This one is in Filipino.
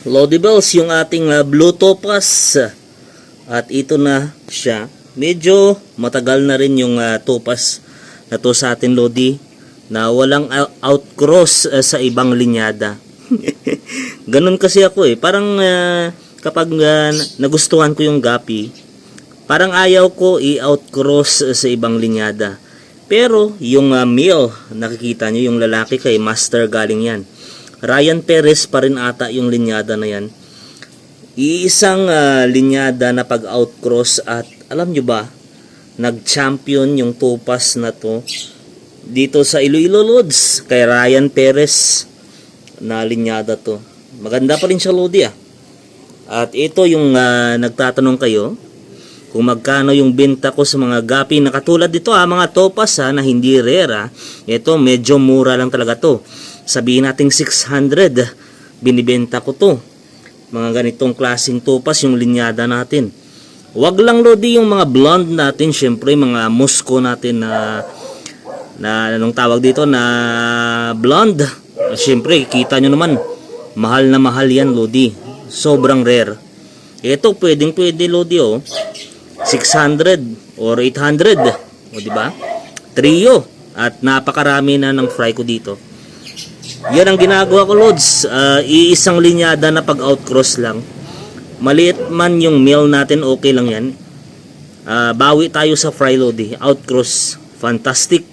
Lodi Bells, yung ating blue topaz. At ito na siya. Medyo matagal na rin yung topaz na to sa atin, Lodi, na walang outcross sa ibang linyada. Ganun kasi ako eh. Parang kapag nagustuhan ko yung gapi, parang ayaw ko i-outcross sa ibang linyada. Pero yung male, nakikita nyo yung lalaki kay master galing yan. Ryan Perez pa rin ata yung linyada na yan. Iisang linyada na pag-outcross at alam nyo ba, nag-champion yung topaz na to dito sa Iloilo Lods kay Ryan Perez na linyada to. Maganda pa rin siya, Lodi ah. At ito yung nagtatanong kayo kung magkano yung benta ko sa mga gapi na katulad dito mga topaz na hindi rare. Ito medyo mura lang talaga to. Sabihin nating 600 binibenta ko to. Mga ganitong klaseng topaz yung linyada natin. Wag lang, Lodi, yung mga blonde natin, syempre mga musko natin na anong tawag dito na blonde. Syempre kita nyo naman, mahal na mahal yan, Lodi. Sobrang rare. Ito pwedeng pwede, Lodi, 600 or 800, o di ba? Trio at napakarami na ng fry ko dito. Yan ang ginagawa ko, Lods. Iisang linyada na pag-outcross lang. Maliit man yung meal natin, okay lang yan. Bawi tayo sa fry, Lodi. Outcross, fantastic.